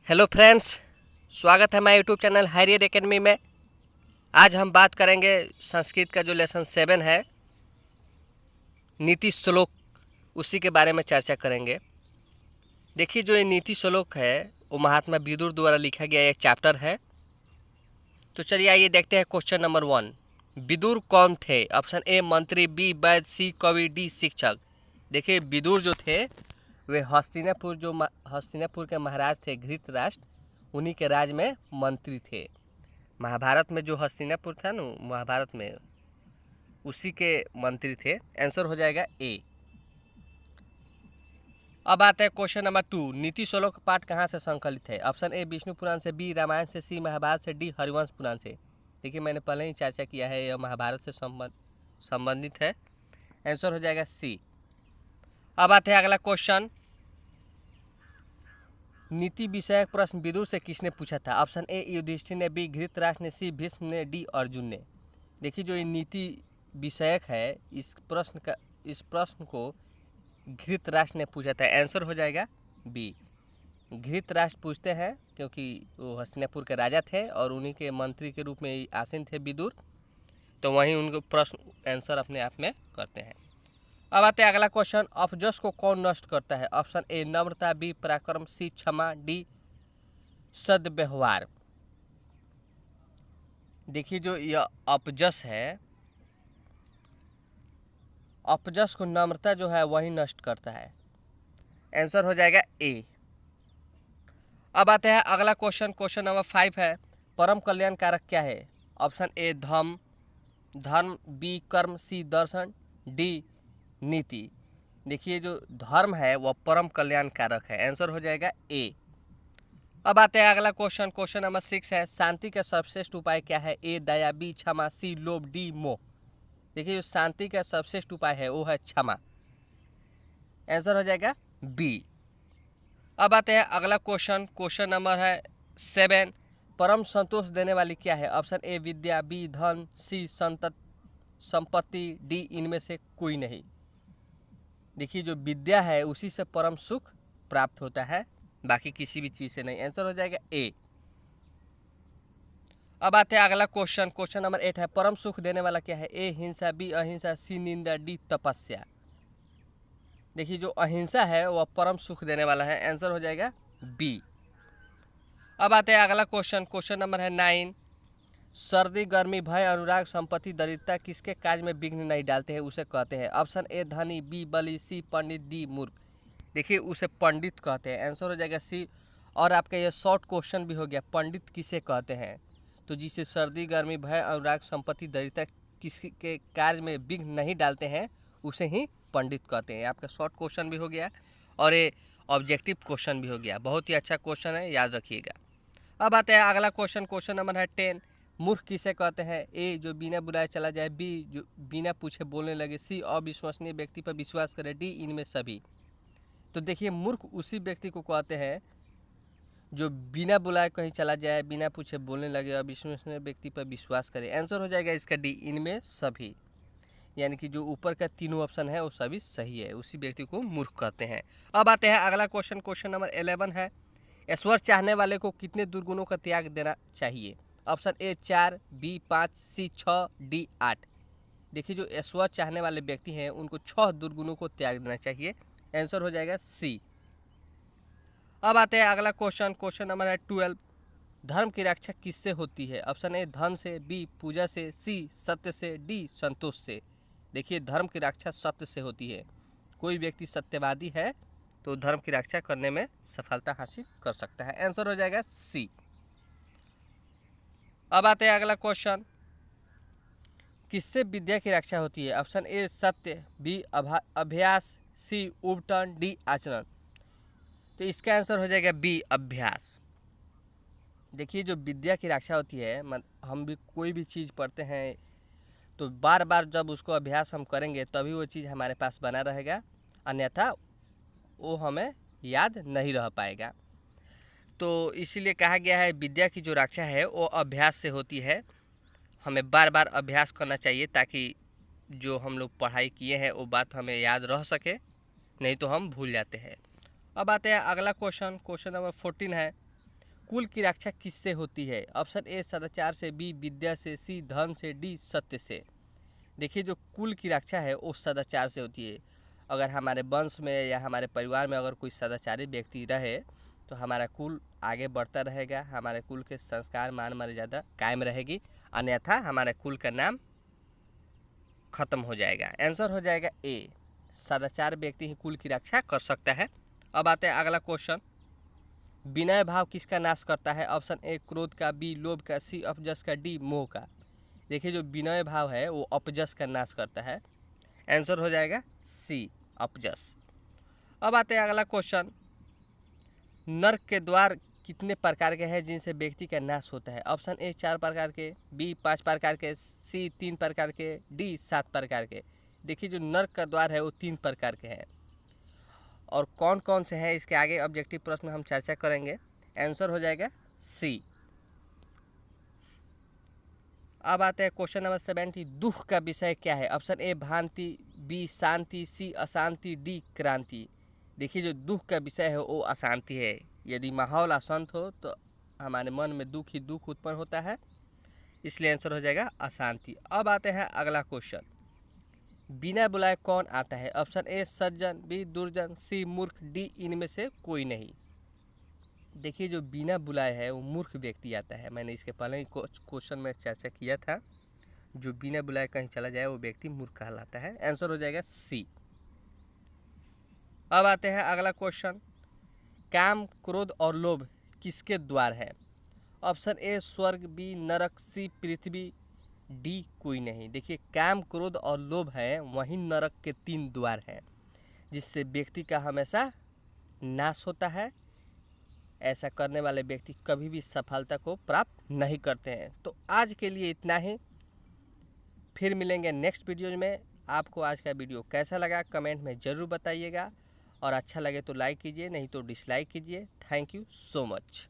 Hello friends, स्वागत है हमारे यूट्यूब चैनल हैरियर एकेडमी में। आज हम बात करेंगे संस्कृत का जो लेसन 7 है, नीति श्लोक, उसी के बारे में चर्चा करेंगे। देखिए, जो ये नीति श्लोक है वो महात्मा विदुर द्वारा लिखा गया एक चैप्टर है। तो चलिए आइए देखते हैं क्वेश्चन नंबर 1। विदुर कौन थे? ऑप्शन ए मंत्री, बी वैद्य, सी कवि, डी शिक्षक। देखिए, विदुर जो थे वे हस्तिनापुर के महाराज थे धृतराष्ट्र, उन्हीं के राज में मंत्री थे। महाभारत में जो हस्तिनापुर था ना, महाभारत में उसी के मंत्री थे। आंसर हो जाएगा ए। अब आता है क्वेश्चन नंबर 2। नीति श्लोक पाठ कहाँ से संकलित है? ऑप्शन ए विष्णु पुराण से, बी रामायण से, सी महाभारत से, डी हरिवंश पुराण से। देखिए, मैंने पहले ही चर्चा किया है, यह महाभारत से संबंधित है। आंसर हो जाएगा सी। अब आते हैं अगला क्वेश्चन। नीति विषयक प्रश्न विदुर से किसने पूछा था? ऑप्शन ए युधिष्ठिर ने, बी धृतराष्ट्र ने, सी भीष्म ने, डी अर्जुन ने। देखिए, जो ये नीति विषयक है, इस प्रश्न को धृतराष्ट्र ने पूछा था। आंसर हो जाएगा बी। धृतराष्ट्र पूछते हैं क्योंकि वो हस्तिनापुर के राजा थे और उन्हीं के मंत्री के रूप में आसीन थे विदुर, तो वहीं उनको प्रश्न आंसर अपने आप में करते हैं। अब आते हैं अगला क्वेश्चन। अपजस को कौन नष्ट करता है? ऑप्शन ए नम्रता, बी पराक्रम, सी क्षमा, डी सद्व्यवहार। देखिए, जो यह अपजस है, अपजस को नम्रता जो है वही नष्ट करता है। आंसर हो जाएगा ए। अब आते हैं अगला क्वेश्चन। क्वेश्चन नंबर 5 है, परम कल्याण कारक क्या है? ऑप्शन ए धर्म, बी कर्म, सी दर्शन, डी नीति। देखिए, जो धर्म है वह परम कल्याण कारक है। आंसर हो जाएगा ए। अब आते हैं अगला क्वेश्चन। क्वेश्चन नंबर 6 है, शांति का सर्वश्रेष्ठ उपाय क्या है? ए दया, बी क्षमा, सी लोभ, डी मोह। देखिए, जो शांति का सर्वश्रेष्ठ उपाय है वो है क्षमा। आंसर हो जाएगा बी। अब आते हैं अगला क्वेश्चन। क्वेश्चन नंबर है 7, परम संतोष देने वाली क्या है? ऑप्शन ए विद्या, बी धन, सी संपत्ति, डी इनमें से कोई नहीं। देखिए, जो विद्या है उसी से परम सुख प्राप्त होता है, बाकी किसी भी चीज़ से नहीं। आंसर हो जाएगा ए। अब आते हैं अगला क्वेश्चन। क्वेश्चन नंबर 8 है, परम सुख देने वाला क्या है? ए हिंसा, बी अहिंसा, सी निंदा, डी तपस्या। देखिए, जो अहिंसा है वह परम सुख देने वाला है। आंसर हो जाएगा बी। अब आते हैं अगला क्वेश्चन। क्वेश्चन नंबर है 9, सर्दी, गर्मी, भय, अनुराग, संपत्ति, दरिद्रता किसके कार्य में विघ्न नहीं डालते हैं, उसे कहते हैं? ऑप्शन ए धनी, बी बली, सी पंडित, डी मूर्ख। देखिए, उसे पंडित कहते हैं। आंसर हो जाएगा सी। और आपका यह शॉर्ट क्वेश्चन भी हो गया, पंडित किसे कहते हैं? तो जिसे सर्दी, गर्मी, भय, अनुराग, संपत्ति, दरिद्रता किसके कार्य में विघ्न नहीं डालते हैं उसे ही पंडित कहते हैं। आपका शॉर्ट क्वेश्चन भी हो गया और ये ऑब्जेक्टिव क्वेश्चन भी हो गया। बहुत ही अच्छा क्वेश्चन है, याद रखिएगा। अब आते हैं अगला क्वेश्चन। क्वेश्चन नंबर है 10, मूर्ख किसे कहते हैं? ए जो बिना बुलाए चला जाए, बी जो बिना पूछे बोलने लगे, सी अविश्वसनीय व्यक्ति पर विश्वास करे, डी इनमें सभी। तो देखिए, मूर्ख उसी व्यक्ति को कहते हैं जो बिना बुलाए कहीं चला जाए, बिना पूछे बोलने लगे, अविश्वसनीय व्यक्ति पर विश्वास करे। आंसर हो जाएगा इसका डी इनमें सभी। यानी कि जो ऊपर का तीनों ऑप्शन है वो सभी सही है, उसी व्यक्ति को मूर्ख कहते हैं। अब आते हैं अगला क्वेश्चन। क्वेश्चन नंबर 11 है, ऐश्वर्य चाहने वाले को कितने दुर्गुणों का त्याग देना चाहिए? Option A 4, B 5, C 6, D 8। देखिए, जो ऐश्वर्य चाहने वाले व्यक्ति हैं उनको 6 दुर्गुणों को त्याग देना चाहिए। आंसर हो जाएगा सी। अब आते हैं अगला क्वेश्चन। क्वेश्चन नंबर है 12, धर्म की रक्षा किससे होती है? ऑप्शन ए धन से, बी पूजा से, सी सत्य से, डी संतोष से। देखिए, धर्म की रक्षा सत्य से होती है। कोई व्यक्ति सत्यवादी है तो धर्म की रक्षा करने में सफलता हासिल कर सकता है। आंसर हो जाएगा सी। अब आते हैं अगला क्वेश्चन, किससे विद्या की रक्षा होती है? ऑप्शन ए सत्य, बी अभ्यास, सी उपटन, डी आचरण। तो इसका आंसर हो जाएगा बी अभ्यास। देखिए, जो विद्या की रक्षा होती है, हम भी कोई भी चीज़ पढ़ते हैं तो बार बार जब उसको अभ्यास हम करेंगे तभी वो चीज़ हमारे पास बना रहेगा, अन्यथा वो हमें याद नहीं रह पाएगा। तो इसीलिए कहा गया है विद्या की जो रक्षा है वो अभ्यास से होती है। हमें बार बार अभ्यास करना चाहिए ताकि जो हम लोग पढ़ाई किए हैं वो बात हमें याद रह सके, नहीं तो हम भूल जाते हैं। अब आते हैं अगला क्वेश्चन। क्वेश्चन नंबर 14 है, कुल की रक्षा किससे होती है? ऑप्शन ए सदाचार से, बी विद्या से, सी धन से, डी सत्य से। देखिए जो कुल की रक्षा है वो सदाचार से होती है। अगर हमारे वंश में या हमारे परिवार में अगर कोई सदाचारी व्यक्ति रहे तो हमारा कुल आगे बढ़ता रहेगा, हमारे कुल के संस्कार मान मर्यादा कायम रहेगी, अन्यथा हमारे कुल का नाम खत्म हो जाएगा। आंसर हो जाएगा ए, सदाचार व्यक्ति ही कुल की रक्षा कर सकता है। अब आते हैं अगला क्वेश्चन, विनय भाव किसका नाश करता है? ऑप्शन ए क्रोध का, बी लोभ का, सी अपजस का, डी मोह का। देखिए जो विनय भाव है वो अपजस का नाश करता है। आंसर हो जाएगा सी अपजस। अब आते हैं अगला क्वेश्चन, नरक के द्वार कितने प्रकार के हैं जिनसे व्यक्ति का नाश होता है? ऑप्शन ए 4 प्रकार के, बी 5 प्रकार के, सी 3 प्रकार के, डी 7 प्रकार के। देखिए जो नरक का द्वार है वो 3 प्रकार के हैं, और कौन कौन से हैं इसके आगे ऑब्जेक्टिव प्रश्न में हम चर्चा करेंगे। आंसर हो जाएगा सी। अब आते हैं क्वेश्चन नंबर 70, दुख का विषय क्या है? ऑप्शन ए भांति, बी शांति, सी अशांति, डी क्रांति। देखिए जो दुख का विषय है वो अशांति है। यदि माहौल अशांत हो तो हमारे मन में दुख ही दुख उत्पन्न होता है, इसलिए आंसर हो जाएगा अशांति। अब आते हैं अगला क्वेश्चन, बिना बुलाए कौन आता है? ऑप्शन ए सज्जन, बी दुर्जन, सी मूर्ख, डी इनमें से कोई नहीं। देखिए जो बिना बुलाए है वो मूर्ख व्यक्ति आता है। मैंने इसके पहले ही क्वेश्चन में चर्चा किया था, जो बिना बुलाए कहीं चला जाए वो व्यक्ति मूर्ख कहलाता है। आंसर हो जाएगा सी। अब आते हैं अगला क्वेश्चन, काम क्रोध और लोभ किसके द्वार है? ऑप्शन ए स्वर्ग, बी नरक, सी पृथ्वी, डी कोई नहीं। देखिए काम क्रोध और लोभ है वही नरक के 3 द्वार हैं जिससे व्यक्ति का हमेशा नाश होता है। ऐसा करने वाले व्यक्ति कभी भी सफलता को प्राप्त नहीं करते हैं। तो आज के लिए इतना ही, फिर मिलेंगे नेक्स्ट वीडियो में। आपको आज का वीडियो कैसा लगा कमेंट में ज़रूर बताइएगा, और अच्छा लगे तो लाइक कीजिए, नहीं तो डिसलाइक कीजिए। Thank you so much.